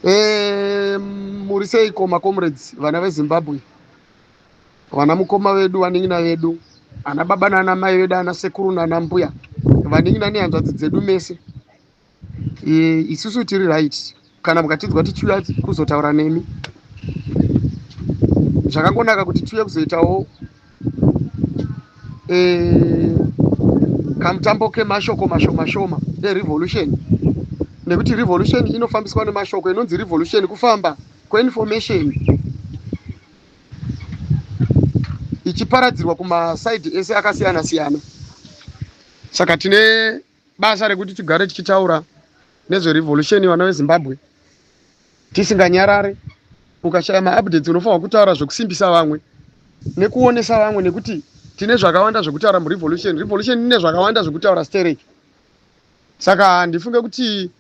Muri seiko macomrades, vana veZimbabwe, vana mukoma vedu, vanin'ina vedu, ana baba nana mai vedu, ana sekuru nana mbuya, vanin'ina nehanzvadzi dzedu mese. Isusu tiri right kana mukatidzwa tichiuya kuzotaura nemi. Zvakangonaka kuti tiuye kuzoitawo kamutambo kemashoko mashoma erevolution, nekuti revolution inofambiswa nemashoko. Inonzi revolution kufamba kweinformation ichiparadzirwa kumasaidhi ese akasiyana siyana. Saka tine basa rekuti tigare tichitaura nezverevolution vana veZimbabwe tisinganyarare. Ukashaya maupdates unofanirwa kutaura zvekusimbisa vamwe nekuonesa vamwe, nekuti tine zvakawanda zvekutaura murevolution. Revolution ine zvakawanda zvekutaura stereki. Saka ndifunge kuti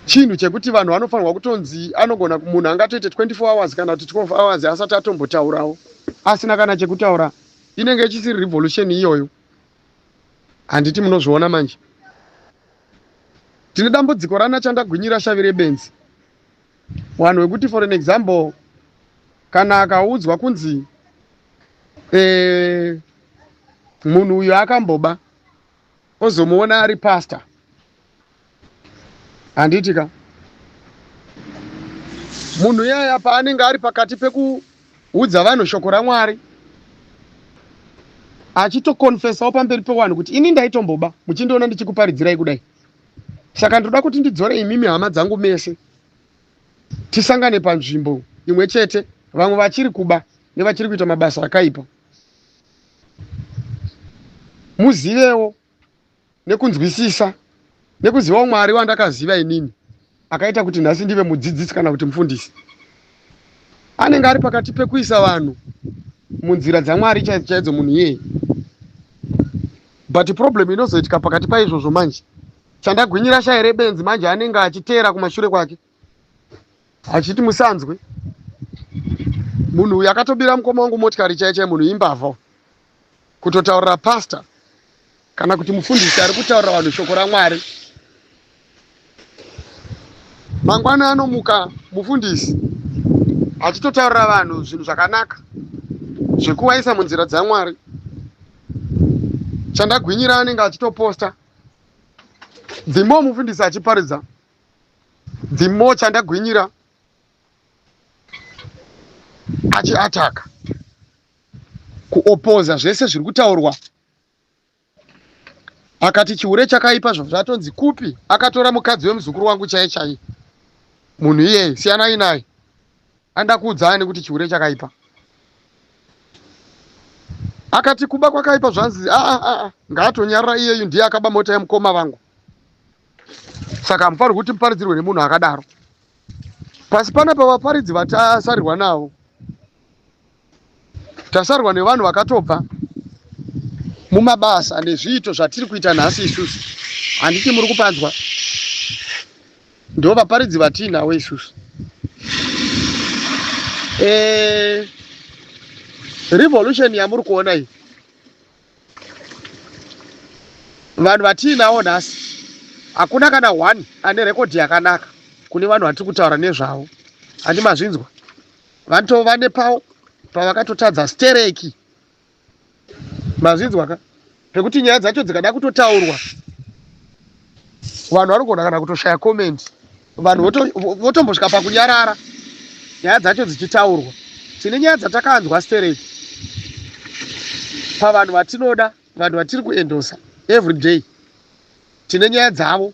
chinhu chekuti vanhu vanofanirwa kutonzi anogona, munhu angatoite 24 hours kana kuti 12 hours asati atombotaurawo asina kana chekutaura, inenge ichisiri revolution iyoyo. Handiti munozviona manje. Tine dambudziko rana chandagwinyira Shavire Benzi, wanhu wekuti for an example kana akaudzwa kunzi munhu uyu akamboba ozomuona ari pastor, handitika munhu iyaya paanenge ari pakati pekuudza vanhu shoko raMwari achitokonfesawo pamberi pevanhu kuti ini ndaitomboba, muchindiona ndichikuparidzirai kudai. Saka ndoda kuti ndidzore imimi hama dzangu mese tisangane panzvimbo imwe chete, vamwe vachiri kuba nevachiri kuita mabasa akaipa. Muzivewo nekunzwisisa nekuzivawo Mwari wandakaziva inini akaita kuti nhasi ndive mudzidzisi kana kuti mufundisi. Anenge ari pakati pekuisa vanhu munzira dzaMwari chaidzo munhu iyeye. But problem inozoitika pakati paizvozvo manje, chandagwinyira Shavire Benzi manje anenge achiteera kumashure kwake achiti musanzwe munhu uyu akatobira mukoma wangu motikari chaichai, munhu imbavha kutotaurira pastor kana kuti mufundisi ari kutaurira vanhu shoko raMwari. Mangwana anomuka mufundisi achitotaurira vanhu zvinhu zvakanaka zvekuvaisa munzira dzaMwari. Chandagwinyira anenge achitoposta. The more mufundisi achiparidza, the more chandagwinyira achiataka kuopoza zvese zviri kutaurwa. Akati chiure chakaipa zvatonzi kupi, akatora mukadzi wemuzukuru wangu chaiye chaiye. Munhu iyeye siyanai naye, anda kuudzani kuti chiure chakaipa. Akati kuba kwakaipa zvanzi ngaatonyarara, iyeyu ndiye akaba mota yemukoma vangu. Saka hamufanirwi kuti muparidzirwe nemunhu akadaro. Pasi panapa vaparidzi vatasarirwa navo, tasarirwa nevanhu vakatobva mumabasa nezviito zvatiri kuita nhasi isusu. Handiti muri kupanzwa? Ndo vaparidzi vatiinawo isusu. Revolution yamuri kuona iyi, vanhu vatiinawo nhasi hakuna kana one ane rekodhi yakanaka kune vanhu vatiri kutaura nezvavo. Handi mazvinzwa? Vanotova nepavo pavakatotadza stereki. Mazvinzwa ka? Pekuti nyaya dzacho dzikada kutotaurwa, vanhu vanogona kana kutoshaya comment, vanhu votombosvika pakunyarara nyaya dzacho dzichitaurwa. Tine nyaya dzatakanzwa stereki pavanhu vatinoda, vanhu vatiri kuendosa everyday. Tine nyaya dzavo,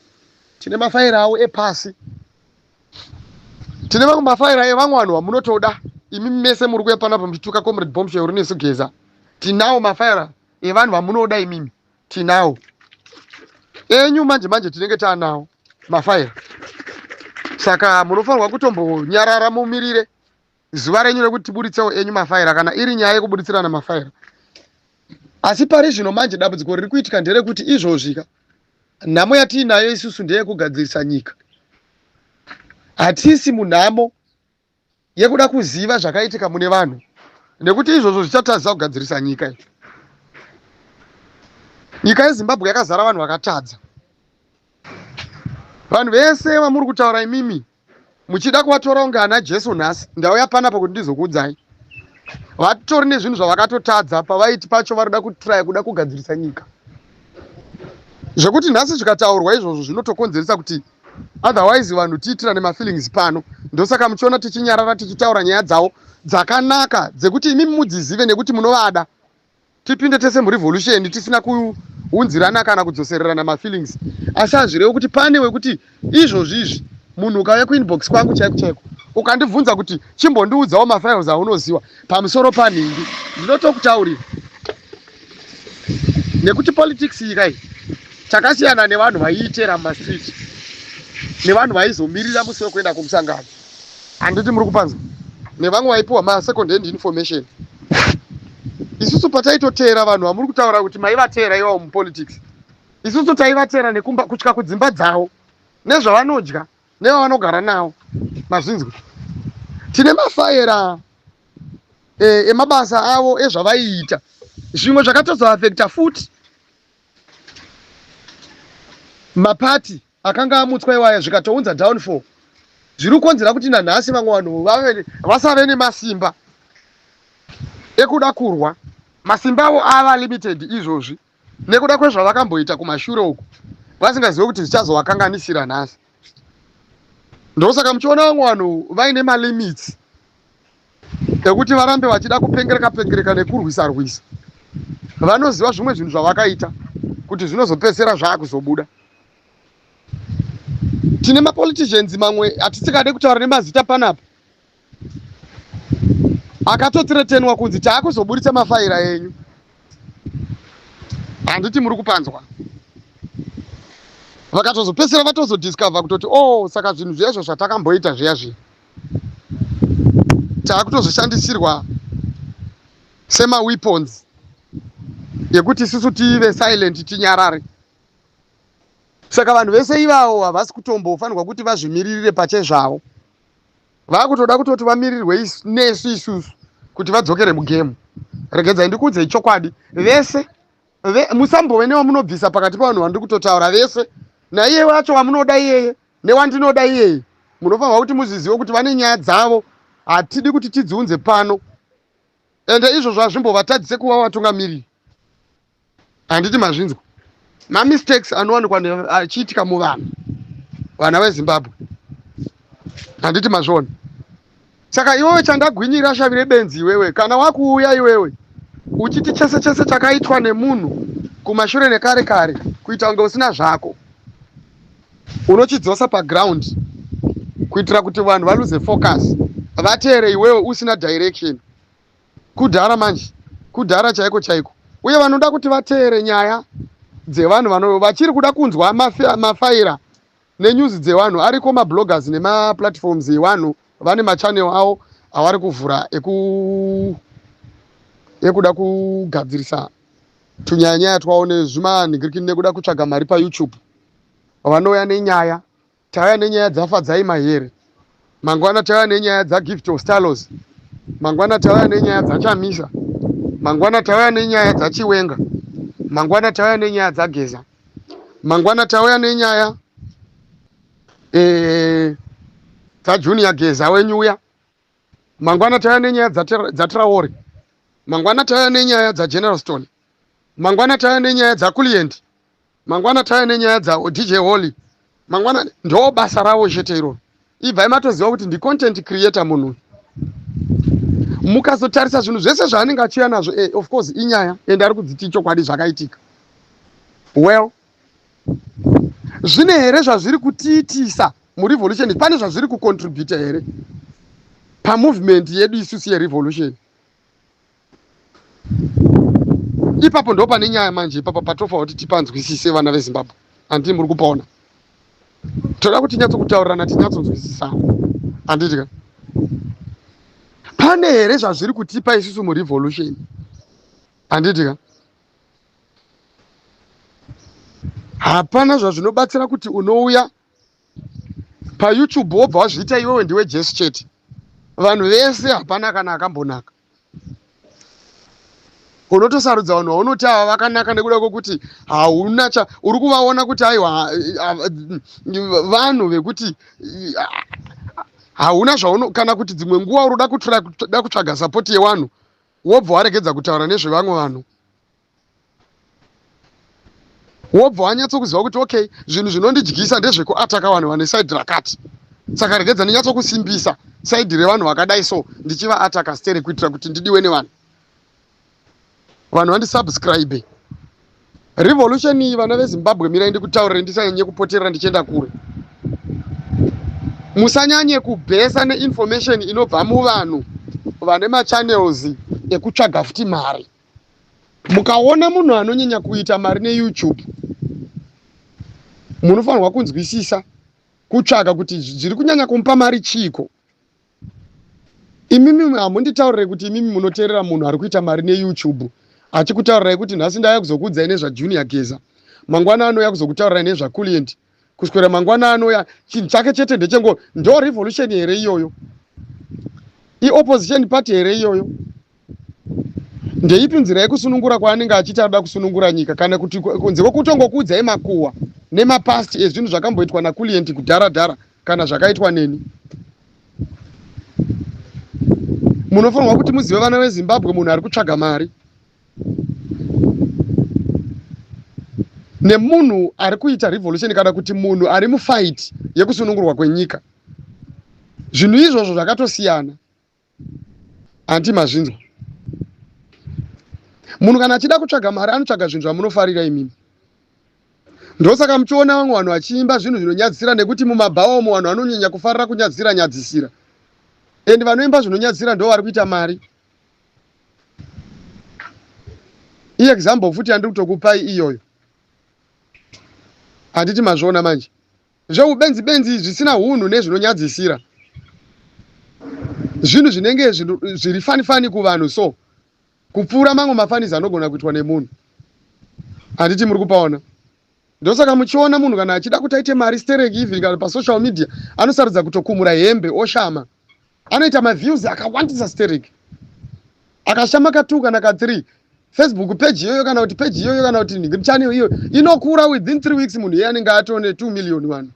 tine mafaira avo epasi, tine mamwe mafaira evamwe vanhu vamunotoda. Imi mese muri kuya panapa muchituka Comrade Bombshell nesugeza, tinawo mafaira evanhu vamunoda imimi, tinawo enyu manje tinenge taanawo mafaira. Saka munofanirwa kutombonyarara mumirire zuva renyu rekuti tiburitsewo enyu mafaira, kana iri nyaya yekubuditsirana mafaira. Asi pari zvino manje dambudziko riri kuitika nderekuti izvozvika nhamo yatiinayo isusu ndeyekugadzirisa nyika. Hatisi munhamo yekuda kuziva zvakaitika mune vanhu, nekuti izvozvo zvichatadza kugadzirisa nyika iyi. Nyika yeZimbabwe yakazara vanhu vakatadza. vanhu vese vamuri kutaura imimi muchida kuvatora kunge ana Jesu nhasi, ndauya panapa kuti ndizokuudzai vatori nezvinhu zvavakatotadza pavaiti pacho varida kutraya kuda kugadzirisa nyika, zvekuti nhasi zvikataurwa izvozvo zvinotokonzeresa kuti otherwise vanhu tiitira nemafeelings pano. Ndosaka muchiona tichinyarara tichitaura nyaya dzavo dzakanaka dzekuti imimi mudzizive nekuti munovada. Tipinde tese murevolution tisina kuunzirana kana kudzosererana mafeelings, asi hazvirevo kuti pane wekuti izvozvizvi munhu ukauya kuinbox kwangu chaiko chaiko ukandibvunza kuti chimbondiudzawo mafiles aunoziva pamusoro panhingi, ndinotokutaurira nekuti politics ikai chakasiyana nevanhu vaiitera mumastreet nevanhu vaizomirira musi wekuenda kumusangano. Handiti muri kupanzwa? Nevamwe vaipiwa masecond hand information. Isusu pataitotera vanhu vamuri kutaura kuti maivatera iwavo mupolitics, isusu taivatera nekutya kudzimba dzavo nezvavanodya nevavanogara navo. Mazvinzwa, tine mafaira emabasa avo ezvavaiita, zvimwe zvakatozoafekta futi mapati akanga amutswa iwaya zvikatounza downfall, zviri kukonzera kuti nanhasi vamwe vanhu vasave nemasimba ekuda kurwa. Masimba avo ava limited izvozvi nekuda kwezvavakamboita kumashure uku, vasingazivi kuti zvichazovakanganisira nhasi. Ndosaka muchiona vamwe vanhu vaine malimits ekuti varambe vachida kupengereka pengereka nekurwisa rwisa. Vanoziva zvimwe zvinhu zvavakaita kuti zvinozopedzisira zvaakuzobuda. Tine mapoliticians mamwe hatisikade kutaura nemazita panapa akatotiretenwa kunzi taakuzoburitsa mafaira enyu. Handiti muri kupanzwa? Vakatozopedzisira vatozodiscover kutoti saka zvinhu zviya izvo zvatakamboita zviya zviya taakutozoshandisirwa semaweapons yekuti isusu tive silent tinyarare. Saka vanhu vese ivavo havasi kutombofanirwa kuti vazvimiririre pachezvavo, vakutoda kutoti vamirirwe nesu isusu kuti vadzokere mugemu. Regedzai ndikuudzei chokwadi, vese musambove newamunobvisa pakati pavanhu vandiri kutotaura vese, naiye wacho wamunoda iyeye newandinoda iyeye. Munofanirwa kuti muzvizive kuti vane nyaya dzavo, hatidi kuti tidziunze pano, ende izvozvo hazvimbovatadzise kuva vatungamiriri. Handiti mazvinzwa? Mamistakes anowanikwa achiitika muvanhu, vana veZimbabwe. Handiti mazvona? Saka iwewe chandagwinyira shavire benzi iwewe, kana wakuuya iwewe uchiti chese chese chakaitwa nemunhu kumashure nekare kare kuita kunge usina zvako, unochidzosa paground kuitira kuti vanhu valuze focus, vateere iwewe usina direction. Kudhara manje, kudhara chaiko chaiko. Uye vanoda kuti vateere nyaya dzevanhu vachiri kuda kunzwa mafaira nenyuzi dzevanhu, ariko mabloggers nemaplatforms evanhu vane machanel avo avari kuvhura ekuda kugadzirisa tunyaya twawo nezvimanhingirikini nekuda kutsvaga mari paYouTube. Vanouya nenyaya, tauya nenyaya dzafadzai mahere, mangwana tauya nenyaya dzaGift of Stalos, mangwana tauya nenyaya dzaChamisa, mangwana tauya nenyaya dzaChiwenga, mangwana tauya nenyaya dzageza, mangwana tauya nenyaya dzaJunior Geza wenyuya, mangwana tauya nenyaya dzaTraore, mangwana tauya nenyaya dzaGeneral Stone, mangwana tauya nenyaya dzaCulient, mangwana tauya nenyaya dzaDJ Holly, mangwana ndo basa ravo chete iroro. Ibvai matoziva kuti ndi content creator munhu. Mukazotarisa zvinhu zvese zvaanenge achiuya nazvo, of course inyaya ende ari kudziti chokwadi zvakaitika. Well, zvine here zvazviri kutiitisa murevolution? Pane zvazviri kucontribute here pamovement yedu isusu yerevolution? Ipapo ndo pane nyaya manje, ipapo patofa kuti tipanzwisise vana veZimbabwe. Handiti muri kupaona? Toda kuti tinyatsokutaurirana tinyatsonzwisisana. Handiti ka? Pane here zvazviri kutipa isusu murevolution? Handiti ka? Hapana zvazvinobatsira kuti unouya paYouTube wobva wazviita iwewe ndiwe Jesu chete. Vanhu vese hapana kana akambonaka. unotosarudza vanhu vaunoti ava vakanaka nekuda kwokuti hauna uri kuvaona kuti aiwa vanhu vekuti hauna kana kuti dzimwe nguva uri da kutsvaga sapoti yevanhu wobva waregedza kutaura nezvevamwe vanhu, wobva wanyatsokuziva kuti okay, zvinhu zvinondidyisa ndezvekuataka vanhu vane saidhi rakati, saka regedza ndinyatsokusimbisa saidhi revanhu vakadai so ndichivaataka stere kuitira kuti ndidiwe nevanhu vandisubscribe. Revolution iyi vana veZimbabwe mirai ndikutaurire ndisanyanye kupoterera ndichienda kure. Musanyanye kubhesa neinformation inobva muvanhu vane machannels ekutsvaga futi mari. Mukaona munhu anonyanya kuita mari neYouTube, munofanirwa kunzwisisa kutsvaga kuti zviri kunyanya kumupa mari chiko. Imimi hamunditaurire kuti imimi munoteerera munhu ari kuita mari neYouTube achikutaurirai kuti nhasi ndaya kuzokuudzai nezvaJunior Geza, mangwana anoya kuzokutaurirai nezvaCoolient, kuswera mangwana anoya chinhu chake chete ndechengo ndo revolution here iyoyo, opposition party here iyoyo. Ndeipi nzira yekusunungura kwaanenge achiita ada kusunungura nyika, kana kuti kunze kwokutongokuudzai makuhwa nemapasti ezvinhu zvakamboitwa naCoolient kudhara kana zvakaitwa neni. Munofanirwa kuti muzive vana veZimbabwe, munhu ari kutsvaga mari nemunhu ari kuita revolution kana kuti munhu ari mufight yekusunungurwa kwenyika. Zvinhu izvozvo zvakatosiyana. Anti mazvinzwa. Munhu kana achida kutsvaga mari anotsvaga zvinhu zvamunofarira imimi. Ndosaka muchiona vamwe vanhu vachiimba zvinhu zvinonyadzisira, nekuti mumabhawa umo vanhu vanonyanya kufarira kunyadzisira nyadzisira. Endi vanoimba zvinonyadzisira ndo vari kuita mari. Example futi andiri kutokupai iyoyo. Handiti mazviona manje. Zveubenzi zvisina hunhu nezvinonyadzisira. Zvinhu zvinenge zviri fani kuvanhu so kupfuura mamwe mafanizi anogona kuitwa nemunhu. Handiti muri kupaona. Ndosaka muchiona munhu kana achida kuti aite mari stereki even kana pasocial media anosarudza kutokumura hembe oshama. Anoita maviews akawandisa stereki. Akashama ka2 kana ka3. Facebook page iyoyo kana kuti page iyoyo kana kuti channel iyo inokura within 3 weeks munhu yeye anenge atone 2 million vanhu.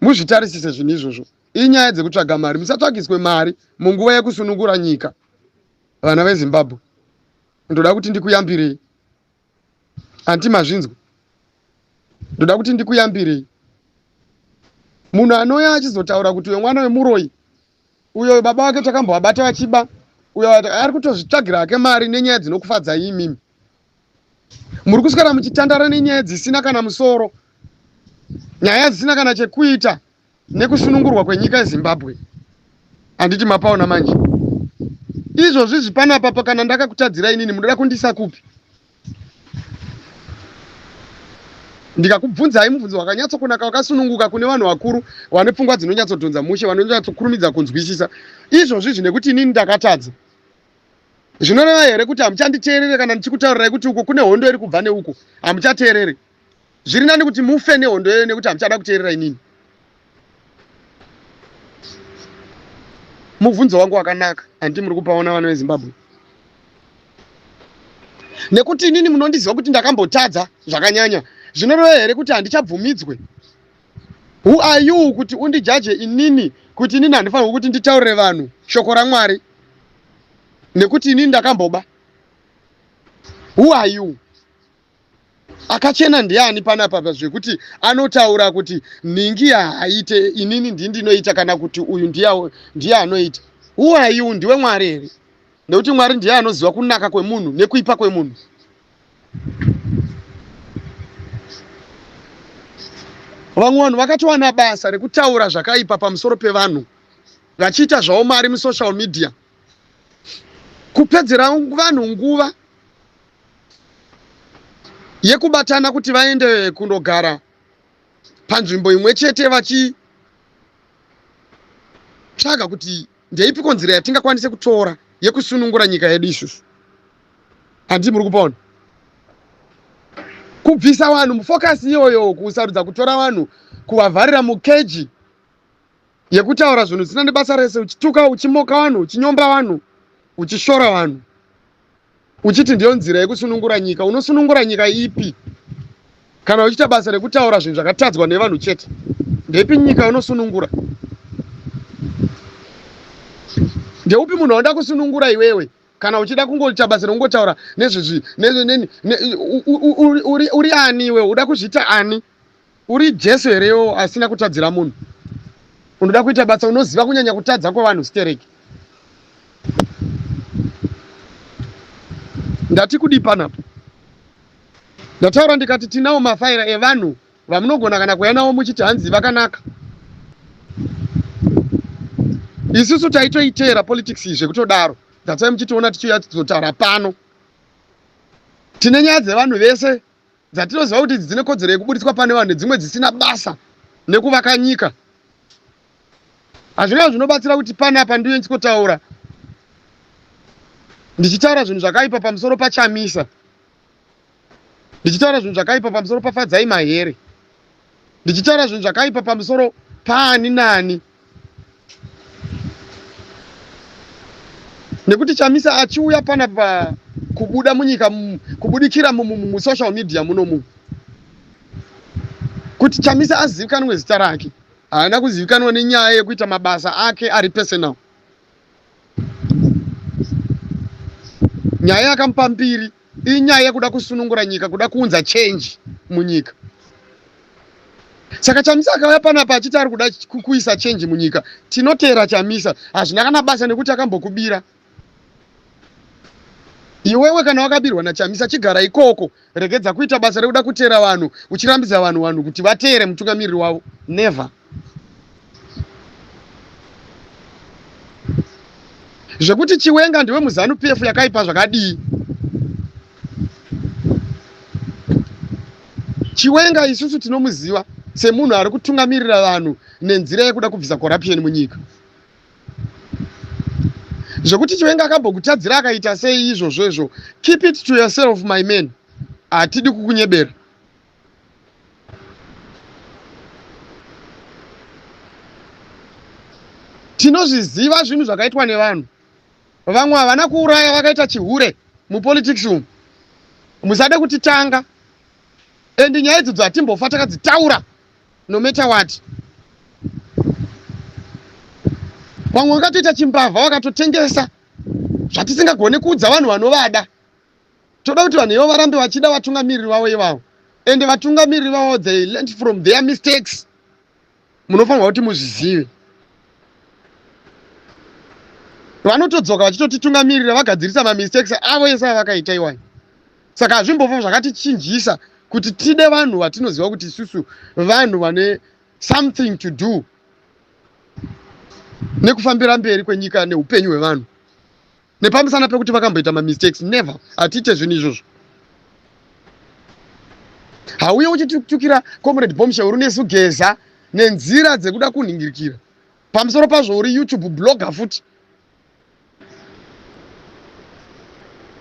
Muzvitarisise zvinhu izvozvo. Inyaya dzekutsvaga mari, musatsvagiswe mari munguva yekusunungura nyika. Vana veZimbabwe, ndoda kuti ndikuyambirei. Anti mazvinzwa. Ndoda kuti ndikuyambirei. Munhu anoya achizotaura kuti uyo mwana wemuroyi, uyo baba wake takambovabata vachiba, uyo ari kutozvitsvagira hake mari nenyaya dzinokufadza imimi. Muri kuswera muchitandara nenyaya dzisina kana musoro, nyaya dzisina kana chekuita nekusunungurwa kwenyika yeZimbabwe. Handiti mapaona manje. Izvozvi zvipanapa kana ndakakutadzirai inini munoda kundisa kupi? Ndikakubvunzai mubvunzo wakanyatsokunaka wakasununguka kune vanhu vakuru vane pfungwa dzinonyatsodhonza mushe, vanonyatsokurumidza kunzwisisa. Izvozvi zvine kuti inini ndakatadza. Zvinoreva here kuti hamuchanditeerere kana ndichikutaurirai kuti uko kune hondo iri kubva neuko hamuchateerere? Zviri nani kuti mufe nehondo iyoyo nekuti hamuchada kuteerera inini? Mubvunzo wangu wakanaka. Handiti muri kupaona vana veZimbabwe? Nekuti inini munondiziva kuti ndakambotadza zvakanyanya. Zvinoreva here kuti handichabvumidzwe? Who are you kuti undijaje inini kuti inini handifanirwi kuti nditaurire vanhu shoko raMwari nekuti inini ndakamboba? Who are you? Akachena ndiani panapa zvekuti anotaura kuti ningi haite inini ndinoita kana kuti uyu ndiye anoita? Who are you? Ndiwe Mwari here? Nekuti Mwari ndiye anoziva kunaka kwemunhu nekuipa kwemunhu. Vamwe vanhu vakatowana basa rekutaura zvakaipa pamusoro pevanhu, vachiita zvavo mari musocial media, kupedzera vanhu nguva yekubatana kuti vaende kundogara panzvimbo imwe chete vachitsvaga kuti ndeipiko nzira yatingakwanise kutora yekusunungura nyika yedu isusu. Handiti muri kupaona? Kubvisa vanhu mufokasi iyoyo, kusarudza kutora vanhu kuvavharira mukeji yekutaura zvinhu zvisina basa rese, uchituka, uchimoka vanhu, uchinyomba vanhu, uchishora vanhu. uchiti ndiyo nzira yekusunungura nyika. Unosunungura nyika ipi? Kana uchiita basa rekutaura zvinhu zvakatadzwa nevanhu chete, ndepi nyika unosunungura? Ndeupi munhu anoda kusunungura iwewe? Kana uchida kungoita basa rekungotaura nezvezvi uri ani iwewe? Uda kuzviita ani? Uri Jesu herewo asina kutadzira munhu? Unoda kuita basa unoziva kunyanya kutadza kwavanhu stereki. Ndati kudi panapo. Ndataura ndikati tinawo mafaira evanhu vamunogona kana kuya nawo muchiti hanzi vakanaka. Isusu taitoiteera politics izve kutodaro. Ndatai muchitiona tichiuya tizotaura pano. Tine nyaya dzevanhu vese dzatinoziva kuti dzine kodzero yekubudiswa pane vanhu nedzimwe dzisina basa nekuvaka nyika. Hazvina zvinobatsira kuti panapa ndiyo ndikotaura ndichitaura zvinhu zvakaipa pamusoro paChamisa, ndichitaura zvinhu zvakaipa pamusoro paFadzai Mahere, ndichitaura zvinhu zvakaipa pamusoro paani nani, nekuti Chamisa achiuya panapa kubuda munyika, kubudikira musocial media munomu, kuti Chamisa azivikanwe zita rake, haana kuzivikanwa nenyaya yekuita mabasa ake ari personal. Nyaya yakamupa mbiri inyaya yekuda kusunungura nyika, kuda kuunza change munyika. Saka Chamisa akauya panapa achiti ari kuda kuisa change munyika, tinoteera Chamisa. Hazvina kana basa nekuti akambokubira. Iwewe kana wakabirwa naChamisa chigara ikoko, regedza kuita basa rekuda kuteera vanhu uchirambidza vanhu kuti vateere mutungamiriri wavo. Never. Zvekuti Chiwenga ndiwe muzanu PF yakaipa zvakadii. Chiwenga isusu tinomuziva semunhu ari kutungamirira vanhu nenzira yekuda kubvisa corruption munyika. Zvekuti Chiwenga akambokutadzira akaita sei izvozvo, keep it to yourself my man. Hatidi kukunyebera. Tinozviziva zvinhu zvakaitwa nevanhu. Vamwe havana kuuraya vakaita chihure mupolitics umu. Musade kutitanga. Endi nyaya idzodzo hatimbofa takadzitaura no matter what. Vamwe vakatoita chimbavha vakatotengesa zvatisingagone kuudza vanhu vanovada. Toda kuti vanhu ivo varambe vachida vatungamiriri vavo ivavo. Ende vatungamiriri vavo they learned from their mistakes. Munofanirwa kuti muzvizive. Vanotodzoka vachitotitungamirira vagadzirisa mamistakes avo ese avakaita iwai. Saka hazvimbofa zvakatichinjisa kuti tide vanhu vatinoziva kuti isusu vanhu vane something to do nekufambira mberi kwenyika neupenyu hwevanhu. Nepamisana pekuti vakamboita mamistakes, never. Hatiite zvinhu izvozvo. Hauye uchitutukira Comrade Bombshell uri nesugeza nenzira dzekuda kunhingirikira. Pamusoro pazvo uri YouTube blogger futi.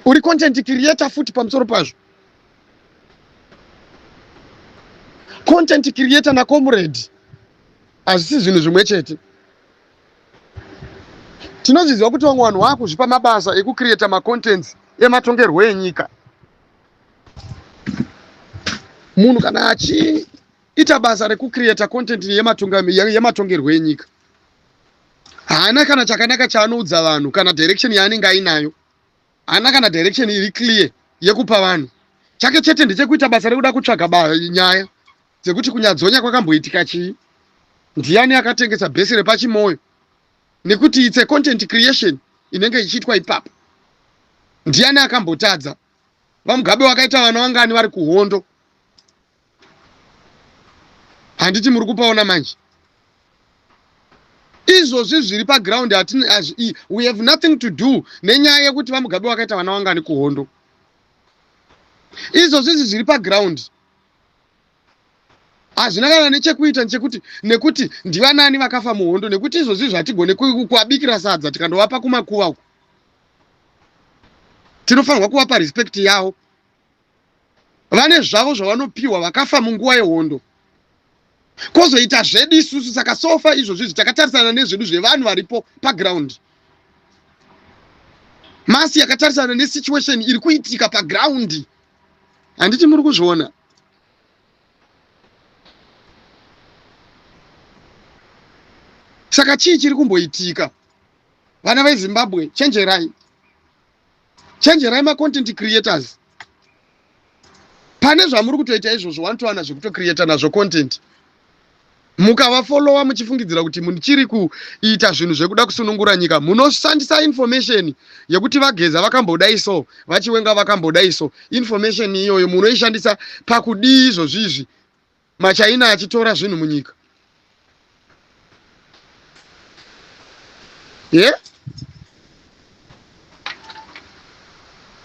Uri content creator futi pamusoro pazvo. Content creator na comrade hazvisi zvinhu zvimwe chete. Tinozviziva kuti vamwe vanhu vakuzvipa mabasa ekucreata macontents ematongerwo enyika. Munhu kana achiita basa rekucreata content yematongerwo enyika, haana kana chakanaka chaanoudza vanhu kana direction yaanenge ainayo. Haana kana direction iri clear yekupa vanhu. Chake chete ndechekuita basa rekuda kutsvaga nyaya dzekuti kunyadzonya kwakamboitika chii, ndiani akatengesa bhesi repachimoyo, nekuti it's a content creation inenge ichiitwa ipapo. Ndiani akambotadza. VaMugabe wakaita vana vangani vari kuhondo. Handiti muri kupaona manje. Izvozvi zviri paground we have nothing to do nenyaya yekuti VaMugabe wakaita vana vangani kuhondo. Izvozvi zviri paground hazvina kana nechekuita nekuti ndivanani vakafa muhondo, nekuti izvozvi zvatigone kuabikira sadza tikandovapa kumakuva uko. Tinofanirwa kuvapa respect yavo. Vane zvavo zvavanopiwa vakafa munguva yehondo. Kozoita zvedu isusu, saka sofa izvozvi takatarisana nezvedu zvevanhu varipo paground. masi yakatarisana nesituation iri kuitika paground. Handiti muri kuzviona. Saka chii chiri kumboitika? Vana veZimbabwe, chenjerai. Chenjerai ma-content creators. Pane zvamuri kutoita izvozvo vanotowana zvekutocreata nazvo content. Mukavafollowa muchifungidzira kuti muchiri kuita zvinhu zvekuda kusunungura nyika, munoshandisa information yekuti vageza vakambodaiso, vachiwenga vakambodaiso. Information iyoyo munoishandisa pakudii izvozvizvi maChina achitora zvinhu munyika.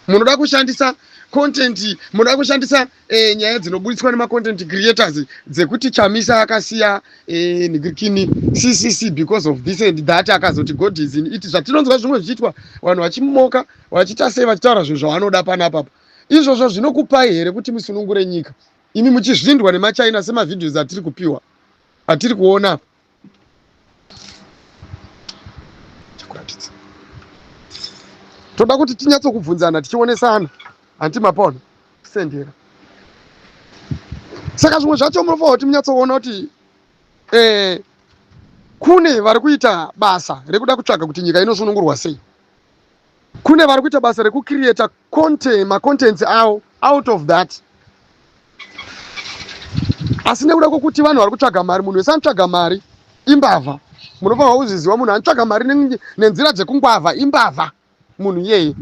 Munoda kushandisa content, munoda kushandisa nyaya dzinobuditswa nema-content creators dzekuti Chamisa akasiya Nigirikini CCC because of this and that, akazoti God is in it. Zvatinonzwa zvimwe zvichitwa vanhu vachimoka vachita sei vachitaura zvinhu zvavanoda panapa. Izvozvo zvinokupai here kuti musunungure nyika? Imi muchizvindwa nemaChina semavidhios atiri kupiwa, atiri kuona. Toda kuti tinyatsokubvunzana tichionesana. Anti mapona sendera. Saka zvimwe zvacho munofanira kuti munyatsoona kuti kune vari kuita basa rekuda kutsvaga kuti nyika inosunungurwa sei. Kune vari kuita basa rekucreata content, ma-contents avo out of that. Asi nekuda kwokuti vanhu vari kutsvaga mari, munhu wese anotsvaga mari imbavha. Munofanira kuzviziva, munhu anotsvaga mari nenzira dzekungwavha imbavha munhu iyeye.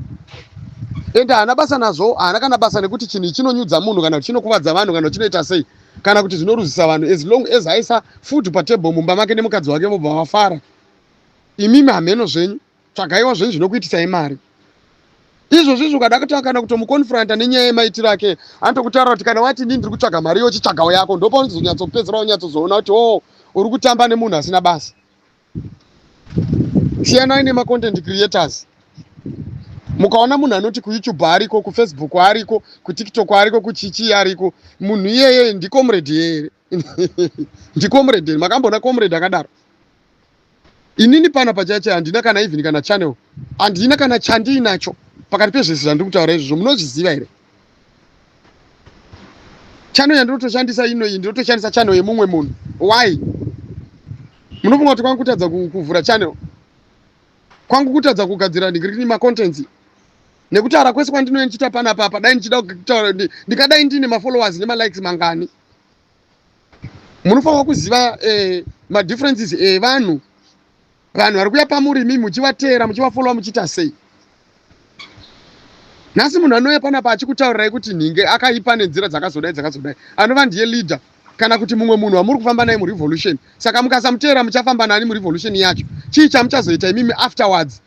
Ende haana basa nazvo, haana kana basa nekuti chinhu chinonyudza munhu kana kuti chinokuvadza vanhu kana chinoita sei, kana kuti zvinoruzisa vanhu, as long as aisa food patable mumba make nemukadzi wake vobva vafara. Imimi hameno zvenyu, tsvagaiwa zvenyu zvinokuitisai mari. Izvozvi ukada kuti kana kutomukonfranta nenyaya yemaitiro ake, anotokutaura kuti kana wati ndiri kutsvaga mari yochitsvagawo yako, ndopaunozonyatsopedzera unyatsozona kuti uri kutamba nemunhu asina basa. Siyanai nema-content creators. Mukaona munhu anoti kuYouTube ariko, kuFacebook ariko, kuTikTok ariko, kuchichi ariko, munhu iyeye ndikomrade here. Ndikomrade, makambona comrade akadaro? Inini pana pachache handina kana even kana channel, handina kana chandiinacho pakati pezvese zvandiri kutaura izvozvo. Munozviziva here? Channel yandinotoshandisa inoyi ndinotoshandisa channel yemumwe munhu. Why? Munofunga kuti kwangu kutadza kuvhura channel, kwangu kutadza kugadzira Nigirikini ma-contents, nekutaura kwese kwandinochita panapa, dai ndichida kutaura ndikadai ndine ma-followers nema-likes mangani. Munofanira kuziva ma-differences evanhu. Vanhu vari kuya pamuri imi muchivateera, muchivafollowa, muchiita sei. Nhasi munhu anouya panapa achikutaurirai kuti nhinge akaipa nenzira dzakazodai, anova ndiye leader, kana kuti mumwe munhu wamuri kufamba naye murevolution. Saka mukasamuteera muchafamba nani murevolution yacho. Chii chamuchazoita imimi afterwards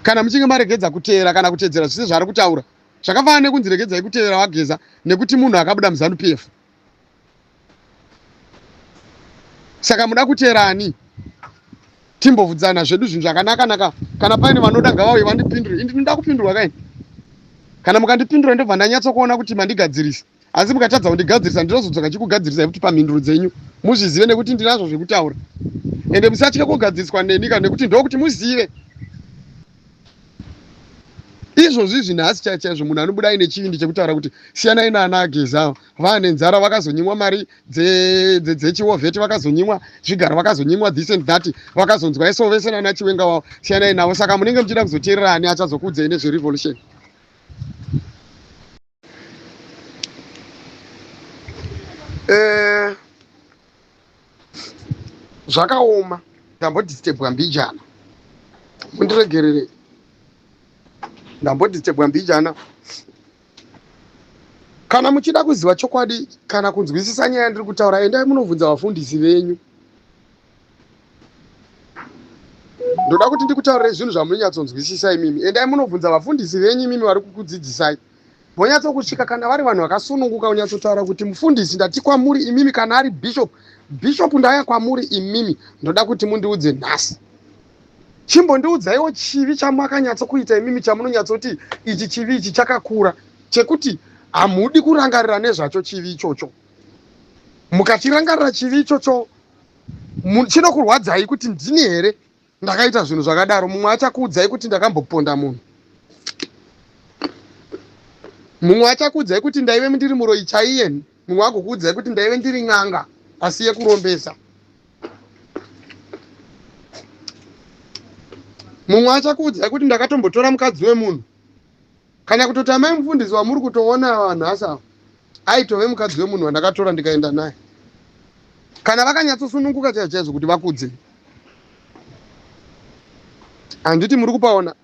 kana muchinge maregedza kuteera kana kutedzera zvese zvaari kutaura? Zvakafanana nekunzi regedzai kuteera Wageza nekuti munhu akabuda muZANU-PF. Saka muda kuteerani? Timbobvudzana zvedu zvinhu zvakanaka. Kana paine vanoda ngavauye vandipindure, ndinoda kupindurwa kai? Kana mukandipindura ndobva ndanyatsokuona kuti mandigadzirisa. Asi mukatadza kundigadzirisa ndinozodzoka chikugadzirisa kuti pamhinduro dzenyu muzvizive nekuti ndinazvo zvekutaura. Ende musatye kugadziriswa neni kana nekuti ndokuti muzive. Izvozvi zvinhasi chaizvo munhu anobuda aine chivindi chekutaura kuti siyanai naana Ageza, vana nenzara vakazonyimwa mari dzechiwovheti, vakazonyimwa zvigaro, vakazonyimwa this and that, vakazonzwa iso vese nana Chiwenga wavo, siyanai navo. Saka munenge muchida kuzoteerera ani achazokudzai nezverevolution. Zvakaoma. Ndambodisitebwa mbijana, mundiregerere. Ndambodisitebwa mbijana. Kana muchida kuziva chokwadi kana kunzwisisa nyaya ndiri kutaura, endai munovhunza vafundisi venyu. Ndoda kuti ndikutaurire zvinhu zvamunonyatsonzwisisa imimi. Endai munovhunza vafundisi venyu imimi vari kukudzidzisai. Vonyatsokusvika kana vari vanhu vakasununguka, unyatsotaura kuti mufundisi ndati kwamuri imimi, kana ari bishop ndaya kwamuri imimi, ndoda kuti mundiudze nhasi. Chimbondiudzaiwo chivi chamakanyatsokuita imimi, chamunonyatsoti ichi chivi ichi chakakura, chekuti hamudi kurangarira nezvacho chivi ichocho. Mukachirangarira chivi ichocho chinokurwadzai kuti ndini here ndakaita zvinhu zvakadaro. Mumwe achakuudzai kuti ndakamboponda munhu. Mumwe achakuudzai kuti ndaive ndiri muroyi chaiye. Mumwe agokuudzai kuti ndaive ndiri n'anga asiye kurombesa. Mumwe achakuudzai kuti ndakatombotora mukadzi wemunhu. Kana kutoti amai mufundisi wamuri kutoona vanhu asa aitove mukadzi wemunhu wandakatora ndikaenda naye. Kana vakanyatsosununguka chaizvo kuti vakudze. Handiti muri kupaona.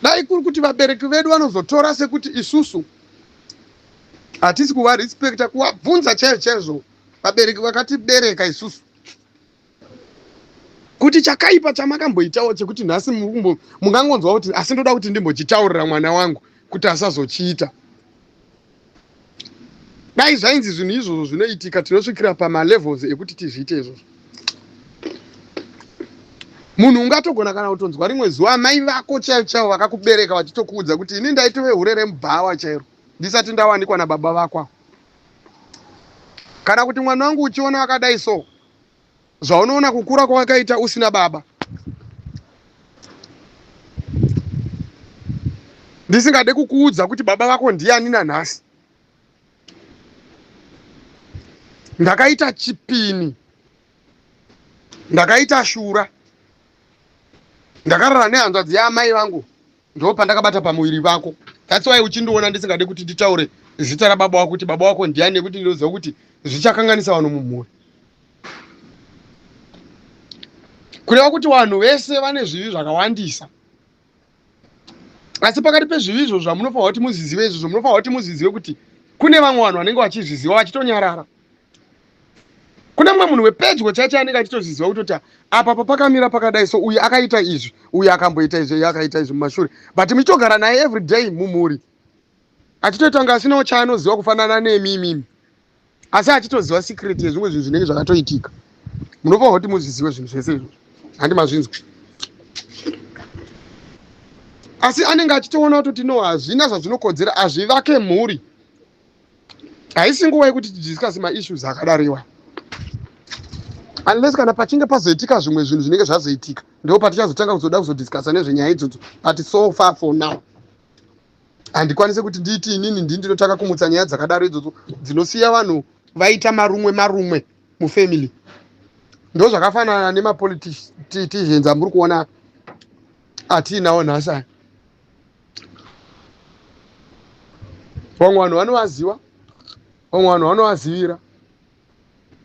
Dai kuri kuti vabereki vedu vanozotora sekuti isusu hatisi kuva respecta, kuvabvunza chaizvo vabereki vakatibereka isusu kuti chakaipa chamakamboitawo chekuti nhasi mungangonzwa kuti asi ndoda kuti ndimbochitaurira mwana wangu kuti asazochiita. Dai zvainzi zvinhu izvozvo zvinoitika tinosvikira pamalevels ekuti tizviite izvozvo. Munhu ungatogona kana kutonzwa rimwe zuva mai vako chaivo vakakubereka vachitokuudza kuti ini ndaitove urere mubhawa chairo ndisati ndawanikwa nababa vako. Kana kuti mwana wangu uchiona wakadai so, zvaunoona kukura kwawakaita usina baba. Ndisingade kukuudza kuti baba vako ndiani nanhasi. Ndakaita chipini, ndakaita shura, ndakarara nehanzvadzi yaamai vangu, ndo pandakabata pamuviri vako. That's why uchindiona ndisingade kuti nditaure zita rababa wako kuti baba wako ndiani, nekuti ndinoziva kuti zvichakanganisa vanhu mumhuri. Kureva kuti vanhu vese vane zvivi zvakawandisa. Asi pakati pezvivi izvozvo zvamunofanirwa kuti muzizive izvozvo, munofanirwa kuti muzizive kuti kune vamwe vanhu vanenge vachizviziva vachitonyarara. Kune mumwe munhu wepedyo chaicho anenge achitozviziva kuti apa pakamira pakadai so uyu akaita izvi, uyu akamboita izvi, uyu akaita izvi mumashure. But muchitogara naye every day mumhuri. Achitoita kunge asinawo chaanoziva kufanana nemimi. Asi achitoziva secret yezvimwe zvinhu zvinenge zvakatoitika. Munofanirwa kuti muzvizive zvinhu zvese izvozvo. Handi mazvinzwa. Asi anenge achitoona kuti no, hazvina zvazvinokodzera, hazvivake mhuri. Haisi nguva yekuti tidiscuss maissues akadariwa. Unless kana pachinge pazoitika zvimwe zvinhu zvinenge zvazoitika, ndipo patichazotanga kuzoda kuzodiscussa nezvenyaya idzodzo. But so far for now, handikwanisi kuti nditi inini ndinotaka kumutsa nyaya dzakadaro idzodzo dzinosiya vanhu vaita marumwe mufamily. Ndo zvakafanana nemapoliticians amuri kuona atinawo nhasi. Vamwe vanhu vanovaziva, vamwe vanhu vanovazivira,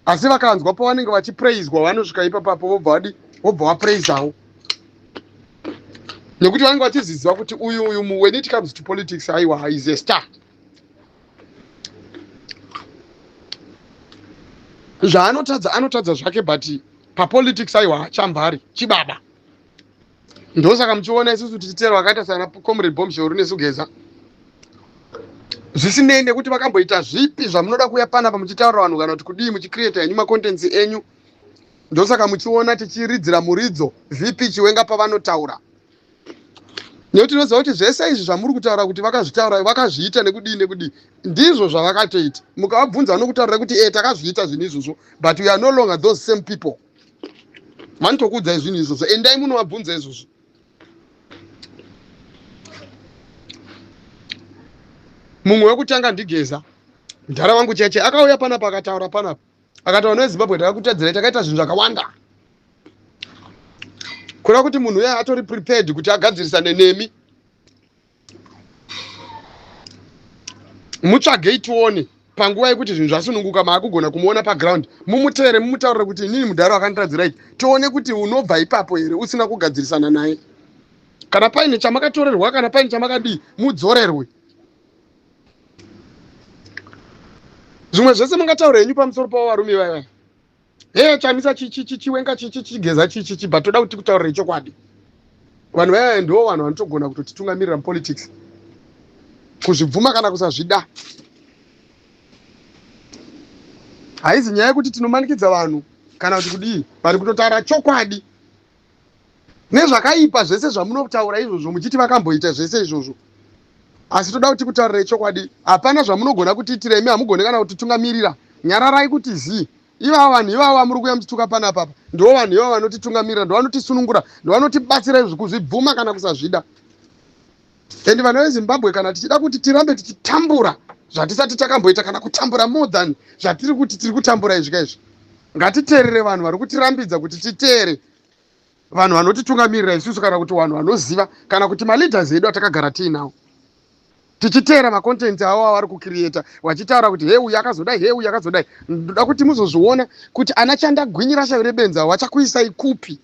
asi vakanzwa pavanenge vachipraiswa vanosvika ipapo vobva vapraisawo, nekuti vanenge vachiziziva kuti uyu when it comes to politics aiwa is a star. Zvaanotadza zvake, but papolitics aiwa chambari chibaba. Ndosaka muchiona isusu tichiteera vakaita sana Comrade Bombshell nesugeza, zvisinei nekuti vakamboita zvipi zvamunoda kuuya panapa muchitaurira vanhu kana kuti kudii muchicreata henyu macontents enyu. Ndosaka muchiona tichiridzira muridzo vipi chiwenga pavanotaura, nekuti tinoziva kuti zvese izvi zvamuri kutaura kuti vakazvitaura vakazviita nekudii ndizvo zvavakatoita. Mukavabvunza vanokutaurira kuti takazviita zvinhu izvozvo, but we are no longer those same people. Vanotokuudzai zvinhu izvozvo, endai munovabvunza izvozvo. Mumwe wekutanga ndigeza, mudhara wangu cheche, akauya panapa akataura panapa, akataura neZimbabwe takakutadzirai takaita zvinhu zvakawanda. Kureva kuti munhu uye atori prepared kuti agadzirisane nemi. Mutsvagei tione panguva yekuti zvinhu zvasununguka maakugona kumuona paground, mumuteere mumutaurire kuti inini mudhara wakanditadzirai, tione kuti unobva ipapo here usina kugadzirisana naye. Kana paine chamakatorerwa, kana paine chamakadii, mudzorerwe. Zvimwe zvese mungataura henyu pamusoro pavo varume vaya. Chamisa chiwenga chigeza but toda kuti kutaurira chokwadi. Vanhu vaya ndivo vanhu vanotogona kutotitungamirira mupolitics. Kuzvibvuma kana kusazvida. Haizi nyaya yekuti tinomanikidza vanhu kana kuti kudii, vari kutotaura chokwadi. Nezvakaipa zvese zvamunotaura izvozvo muchiti vakamboita zvese izvozvo. Asi toda kuti kutaurira chokwadi. Hapana zvamunogona kutiitira imi, hamugoni kana kutitungamirira. Nyararai kuti zii. ivava muri kuya muchituka panapa ndo vanhu ivava vanotitungamirira, ndo vanotisunungura, ndo vanotibatsira kuzvibvuma kana kusazvida. Endi vanhu vezimbabwe kana tichida kuti tirambe tichitambura zvatisati takamboita kana kutambura more than zvatiri kuti tiri kutambura izvi kaizvi, ngatiteerere vanhu vari kutirambidza kuti titeere vanhu vanotitungamirira isusu, kana kuti vanhu vanoziva, kana kuti maleaders edu atakagara tiinawo, tichiteera makontenti avo avari kukirieta vachitaura kuti he uyu akazodai, he uyu akazodai. Ndoda kuti muzozviona kuti ana chandagwinyira shavire benza vachakuisai kupi.